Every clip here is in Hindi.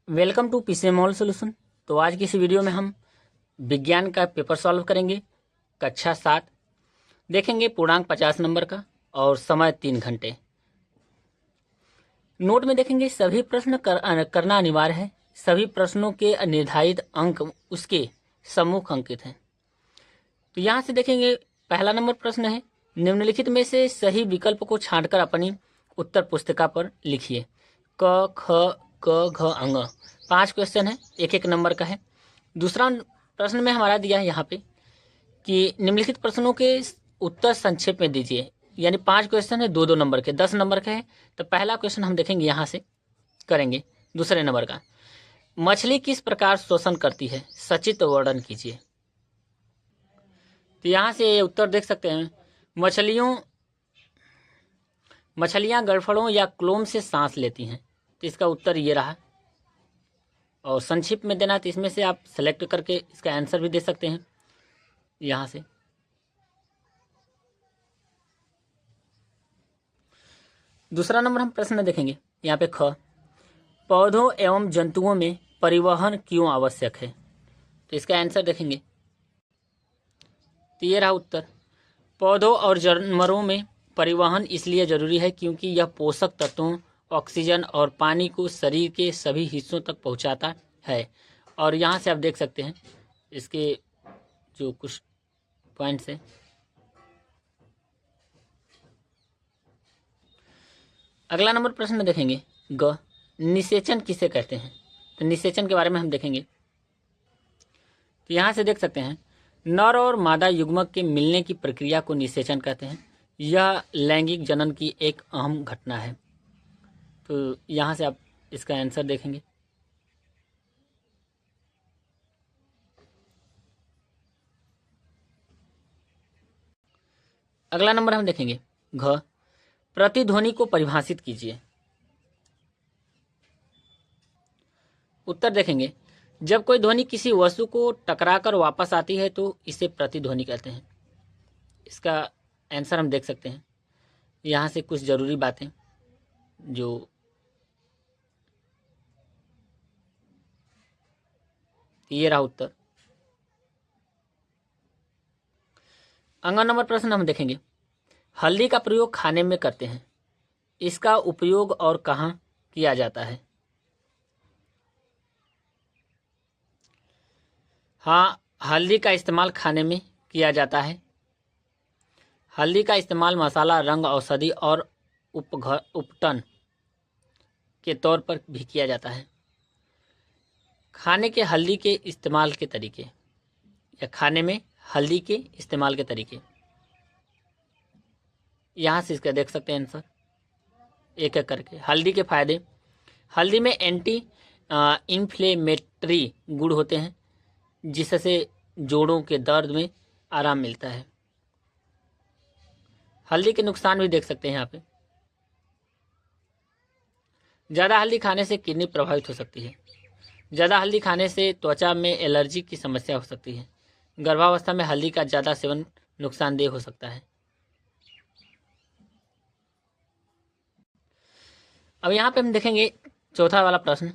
Welcome to पीसीएमओल solution. तो आज की इस वीडियो में हम विज्ञान का पेपर सॉल्व करेंगे। कक्षा 7 देखेंगे, पूर्णांक 50 नंबर का और समय 3 घंटे। नोट में देखेंगे सभी प्रश्न करना अनिवार्य है। सभी प्रश्नों के निर्धारित अंक उसके सम्मुख अंकित हैं। तो यहाँ से देखेंगे, पहला नंबर प्रश्न है, निम्नलिखित में से सही विकल्प को छांटकर अपनी उत्तर पुस्तिका पर लिखिए। क ख ग घ अंग 5 क्वेश्चन है, एक एक नंबर का है। दूसरा प्रश्न में हमारा दिया है यहाँ पे कि निम्नलिखित प्रश्नों के उत्तर संक्षेप में दीजिए। यानी 5 क्वेश्चन है, 2-2 नंबर के, 10 नंबर के हैं। तो पहला क्वेश्चन हम देखेंगे यहाँ से करेंगे। दूसरे नंबर का, मछली किस प्रकार श्वसन करती है, सचित्र वर्णन कीजिए। तो यहाँ से उत्तर देख सकते हैं, मछलियाँ गड़फड़ों या क्लोम से सांस लेती हैं। तो इसका उत्तर ये रहा। और संक्षिप्त में देना तो इसमें से आप सेलेक्ट करके इसका आंसर भी दे सकते हैं यहाँ से। दूसरा नंबर हम प्रश्न देखेंगे यहाँ पे, ख, पौधों एवं जंतुओं में परिवहन क्यों आवश्यक है। तो इसका आंसर देखेंगे तो ये रहा उत्तर, पौधों और जानवरों में परिवहन इसलिए जरूरी है क्योंकि यह पोषक तत्वों, ऑक्सीजन और पानी को शरीर के सभी हिस्सों तक पहुंचाता है। और यहाँ से आप देख सकते हैं इसके जो कुछ पॉइंट्स हैं। अगला नंबर प्रश्न देखेंगे, ग, निषेचन किसे कहते हैं। तो निषेचन के बारे में हम देखेंगे। तो यहाँ से देख सकते हैं, नर और मादा युग्मक के मिलने की प्रक्रिया को निषेचन कहते हैं। यह लैंगिक जनन की एक अहम घटना है। तो यहाँ से आप इसका आंसर देखेंगे। अगला नंबर हम देखेंगे, घ, प्रतिध्वनि को परिभाषित कीजिए। उत्तर देखेंगे, जब कोई ध्वनि किसी वस्तु को टकराकर वापस आती है तो इसे प्रतिध्वनि कहते हैं। इसका आंसर हम देख सकते हैं। यहाँ से कुछ जरूरी बातें जो ये रहा उत्तर। अगला नंबर प्रश्न हम देखेंगे, हल्दी का प्रयोग खाने में करते हैं, इसका उपयोग और कहाँ किया जाता है। हाँ, हल्दी का इस्तेमाल खाने में किया जाता है। हल्दी का इस्तेमाल मसाला, रंग, औषधि और उपटन के तौर पर भी किया जाता है। खाने के हल्दी के इस्तेमाल के तरीके, या खाने में हल्दी के इस्तेमाल के तरीके, यहाँ से इसका देख सकते हैं आंसर एक एक करके। हल्दी के फायदे, हल्दी में एंटी इन्फ्लेमेटरी गुण होते हैं जिससे जोड़ों के दर्द में आराम मिलता है। हल्दी के नुकसान भी देख सकते हैं यहाँ पे, ज़्यादा हल्दी खाने से किडनी प्रभावित हो सकती है। ज़्यादा हल्दी खाने से त्वचा में एलर्जी की समस्या हो सकती है। गर्भावस्था में हल्दी का ज़्यादा सेवन नुकसानदेह हो सकता है। अब यहाँ पे हम देखेंगे चौथा वाला प्रश्न,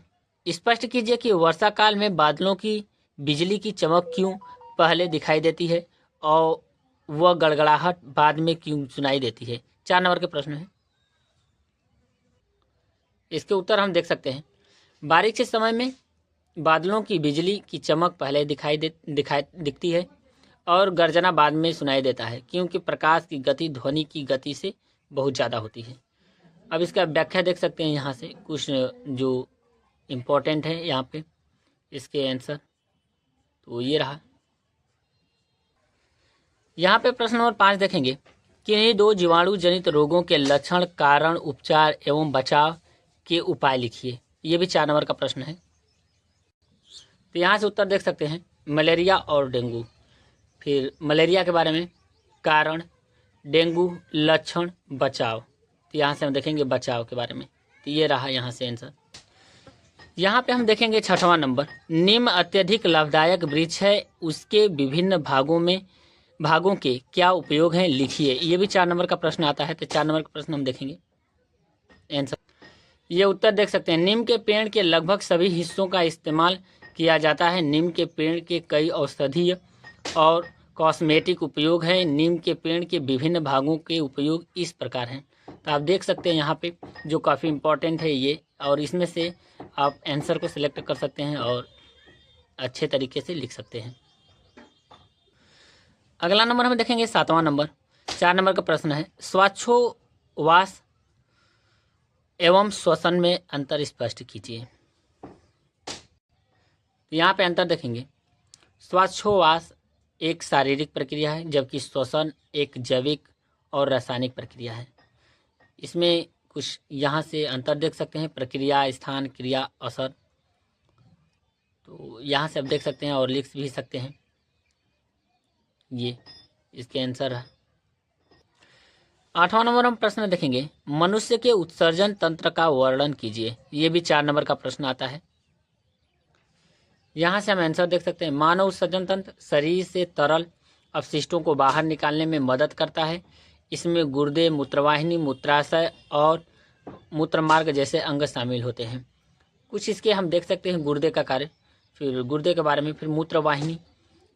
स्पष्ट कीजिए कि वर्षा काल में बादलों की बिजली की चमक क्यों पहले दिखाई देती है और वह गड़गड़ाहट बाद में क्यों सुनाई देती है। 4 नंबर के प्रश्न है। इसके उत्तर हम देख सकते हैं, बारिश के समय में बादलों की बिजली की चमक पहले दिखती है और गर्जना बाद में सुनाई देता है क्योंकि प्रकाश की गति ध्वनि की गति से बहुत ज़्यादा होती है। अब इसका व्याख्या देख सकते हैं यहाँ से कुछ जो इम्पोर्टेंट है यहाँ पे इसके आंसर। तो ये रहा। यहाँ पे प्रश्न नंबर 5 देखेंगे, किन्हीं 2 जीवाणु जनित रोगों के लक्षण, कारण, उपचार एवं बचाव के उपाय लिखिए। ये भी 4 नंबर का प्रश्न है। तो यहाँ से उत्तर देख सकते हैं, मलेरिया और डेंगू। फिर मलेरिया के बारे में कारण, डेंगू लक्षण, बचाव। तो यहाँ से हम देखेंगे बचाव के बारे में। तो ये रहा यहाँ से आंसर। यहाँ पे हम देखेंगे 6वां नंबर, निम्न अत्यधिक लाभदायक वृक्ष है, उसके विभिन्न भागों के क्या उपयोग हैं, लिखिए। ये भी 4 नंबर का प्रश्न आता है। तो 4 नंबर का प्रश्न हम देखेंगे आंसर। ये उत्तर देख सकते हैं। नीम के पेड़ के लगभग सभी हिस्सों का इस्तेमाल किया जाता है। नीम के पेड़ के कई औषधीय और कॉस्मेटिक उपयोग हैं। नीम के पेड़ के विभिन्न भागों के उपयोग इस प्रकार हैं। तो आप देख सकते हैं यहाँ पे जो काफ़ी इम्पोर्टेंट है ये, और इसमें से आप आंसर को सिलेक्ट कर सकते हैं और अच्छे तरीके से लिख सकते हैं। अगला नंबर हम देखेंगे 7वां नंबर, 4 नंबर का प्रश्न है, श्वासोच्छ्वास एवं श्वसन में अंतर स्पष्ट कीजिए। यहाँ पे अंतर देखेंगे। श्वासोच्छ्वास एक शारीरिक प्रक्रिया है, जबकि श्वसन एक जैविक और रासायनिक प्रक्रिया है। इसमें कुछ यहाँ से अंतर देख सकते हैं, प्रक्रिया, स्थान, क्रिया, असर। तो यहाँ से आप देख सकते हैं और लिख भी सकते हैं। ये इसके आंसर है। 8वां नंबर हम प्रश्न देखेंगे, मनुष्य के उत्सर्जन तंत्र का वर्णन कीजिए। ये भी 4 नंबर का प्रश्न आता है। यहाँ से हम आंसर देख सकते हैं। मानव उत्सर्जन तंत्र शरीर से तरल अपशिष्टों को बाहर निकालने में मदद करता है। इसमें गुर्दे, मूत्रवाहिनी, मूत्राशय और मूत्रमार्ग जैसे अंग शामिल होते हैं। कुछ इसके हम देख सकते हैं गुर्दे का कार्य, फिर गुर्दे के बारे में, फिर मूत्रवाहिनी,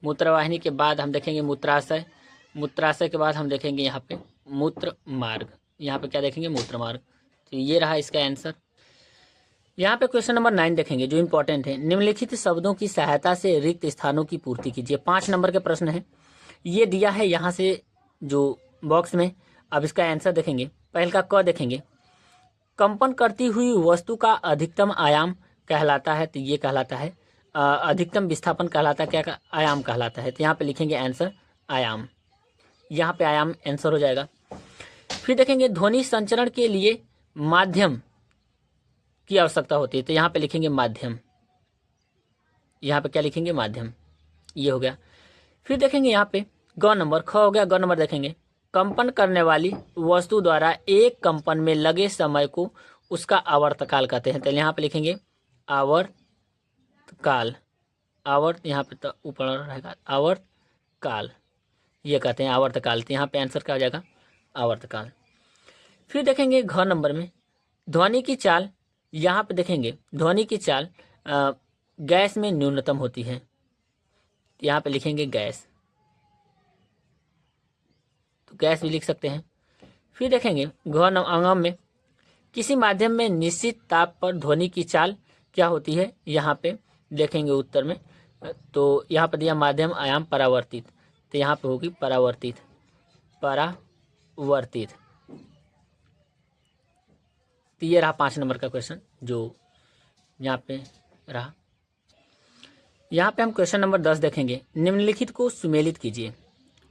मूत्रवाहिनी के बाद हम देखेंगे मूत्राशय, मूत्राशय के बाद हम देखेंगे यहाँ पे मूत्र मार्ग। यहाँ पे क्या देखेंगे? मूत्र मार्ग। तो ये रहा इसका आंसर। यहाँ पे क्वेश्चन नंबर 9 देखेंगे जो इंपॉर्टेंट है। निम्नलिखित शब्दों की सहायता से रिक्त स्थानों की पूर्ति कीजिए। 5 नंबर के प्रश्न है। ये दिया है यहाँ से जो बॉक्स में। अब इसका आंसर देखेंगे। पहले का क देखेंगे, कंपन करती हुई वस्तु का अधिकतम आयाम कहलाता है। तो ये कहलाता है अधिकतम विस्थापन कहलाता है, क्या आयाम कहलाता है। तो यहाँ पे लिखेंगे आंसर आयाम। यहाँ पे आयाम आंसर हो जाएगा। फिर देखेंगे ध्वनि संचरण के लिए माध्यम की आवश्यकता होती है। तो यहाँ पे लिखेंगे माध्यम। यहाँ पे क्या लिखेंगे? माध्यम। ये हो गया। फिर देखेंगे यहाँ पे ग नंबर, ख हो गया। ग नंबर देखेंगे, कंपन करने वाली वस्तु द्वारा एक कंपन में लगे समय को उसका आवर्तकाल कहते हैं। तो यहाँ पे लिखेंगे आवर्तकाल। आवर्त यहाँ पे तो ऊपर रहेगा, आवर्तकाल ये कहते हैं, आवर्तकाल। तो यहाँ पे आंसर क्या हो जाएगा? आवर्तकाल। फिर देखेंगे घ नंबर में ध्वनि की चाल। यहाँ पे देखेंगे ध्वनि की चाल गैस में न्यूनतम होती है। यहाँ पे लिखेंगे गैस। तो गैस भी लिख सकते हैं। फिर देखेंगे अंगम में किसी माध्यम में निश्चित ताप पर ध्वनि की चाल क्या होती है। यहाँ पे देखेंगे उत्तर में। तो यहाँ पर दिया माध्यम, आयाम, परावर्तित। तो यहाँ पे होगी परावर्तित। परावर्तित। तो ये रहा 5 नंबर का क्वेश्चन जो यहाँ पे रहा। यहाँ पे हम क्वेश्चन नंबर 10 देखेंगे। निम्नलिखित को सुमेलित कीजिए।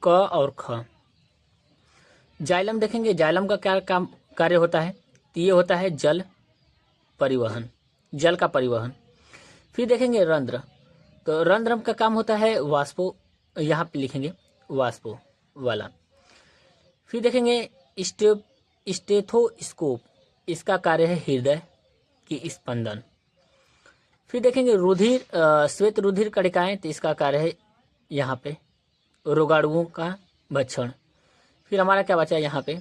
क और ख। जाइलम देखेंगे। जाइलम का क्या काम कार्य होता है? तो ये होता है जल परिवहन, जल का परिवहन। फिर देखेंगे रंध्र। तो रंध्र का काम होता है वाष्पो, यहाँ पे लिखेंगे वाष्पो वाला। फिर देखेंगे स्टेथोस्कोप। इसका कार्य है हृदय की स्पंदन। फिर देखेंगे रुधिर, श्वेत रुधिर कणिकाएं। तो इसका कार्य है यहाँ पे रोगाणुओं का भक्षण। फिर हमारा क्या बचा यहाँ पे?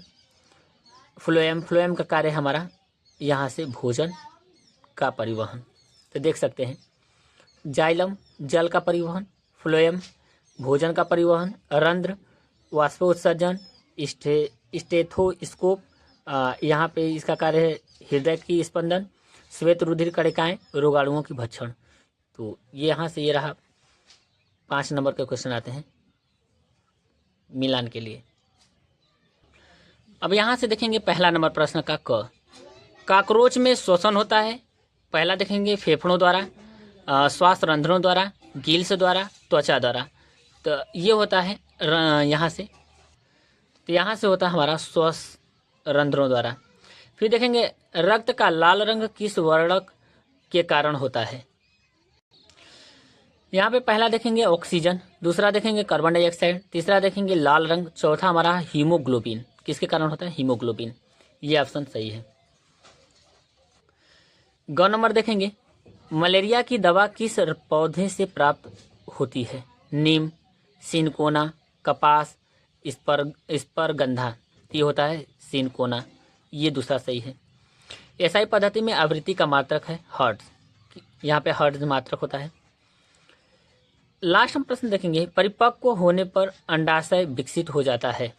फ्लोएम। फ्लोएम का कार्य हमारा यहाँ से भोजन का परिवहन। तो देख सकते हैं जाइलम जल का परिवहन, फ्लोएम भोजन का परिवहन, रंध्र वाष्पोत्सर्जन, स्टेथोस्कोप यहाँ पे इसका कार्य है हृदय की स्पंदन, श्वेत रुधिर कणिकाएं रोगाणुओं की भक्षण। तो ये यहाँ से ये रहा 5 नंबर के क्वेश्चन आते हैं मिलान के लिए। अब यहाँ से देखेंगे पहला नंबर प्रश्न का क। काकरोच में श्वसन होता है। पहला देखेंगे फेफड़ों द्वारा, श्वास रंध्रों द्वारा, गिल्स द्वारा, त्वचा द्वारा। तो ये होता है यहाँ से, तो यहाँ से होता है हमारा श्वास रंध्रों द्वारा। फिर देखेंगे रक्त का लाल रंग किस वर्णक के कारण होता है। यहाँ पे पहला देखेंगे ऑक्सीजन, दूसरा देखेंगे कार्बन डाइऑक्साइड, तीसरा देखेंगे लाल रंग, चौथा हमारा हीमोग्लोबिन। किसके कारण होता है? हीमोग्लोबिन। ये ऑप्शन सही है। ग नंबर देखेंगे मलेरिया की दवा किस पौधे से प्राप्त होती है? नीम, सिनकोना, कपास, स्परगंधा। ये होता है सिनकोना। ये दूसरा सही है। एसआई पद्धति में आवृत्ति का मात्रक है हर्ट्ज, यहाँ पे हर्ट्ज मात्रक होता है। लास्ट हम प्रश्न देखेंगे, परिपक्व होने पर अंडाशय विकसित हो जाता है।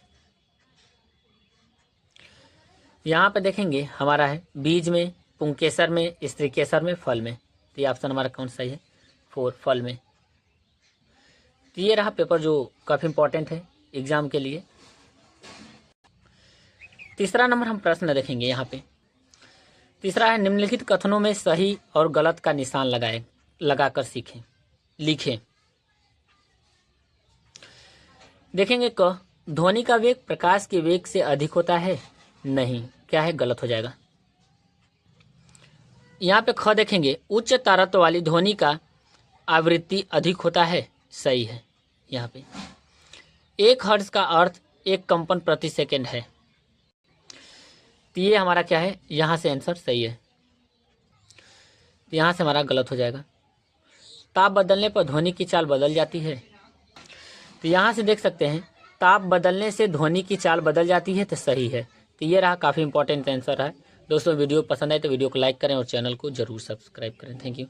यहाँ पे देखेंगे हमारा है बीज में, पुंकेसर में, स्त्रीकेसर में, फल में। तो ये ऑप्शन हमारा कौन सा है? 4, फल में। तो ये रहा पेपर जो काफ़ी इंपॉर्टेंट है एग्जाम के लिए। तीसरा नंबर हम प्रश्न देखेंगे यहाँ पे। तीसरा है, निम्नलिखित कथनों में सही और गलत का निशान लगाकर लिखें। देखेंगे क, ध्वनि का वेग प्रकाश के वेग से अधिक होता है। नहीं, क्या है? गलत हो जाएगा। यहाँ पे ख देखेंगे, उच्च तारत्व वाली ध्वनि का आवृत्ति अधिक होता है। सही है। यहाँ पे 1 हर्ट्ज का अर्थ 1 कंपन प्रति सेकंड है। तो ये हमारा क्या है? यहाँ से आंसर सही है। तो यहाँ से हमारा गलत हो जाएगा। ताप बदलने पर ध्वनि की चाल बदल जाती है। तो यहाँ से देख सकते हैं, ताप बदलने से ध्वनि की चाल बदल जाती है। तो सही है। तो ये रहा, काफ़ी इंपॉर्टेंट आंसर है। दोस्तों वीडियो पसंद आए तो वीडियो को लाइक करें और चैनल को जरूर सब्सक्राइब करें। Thank you.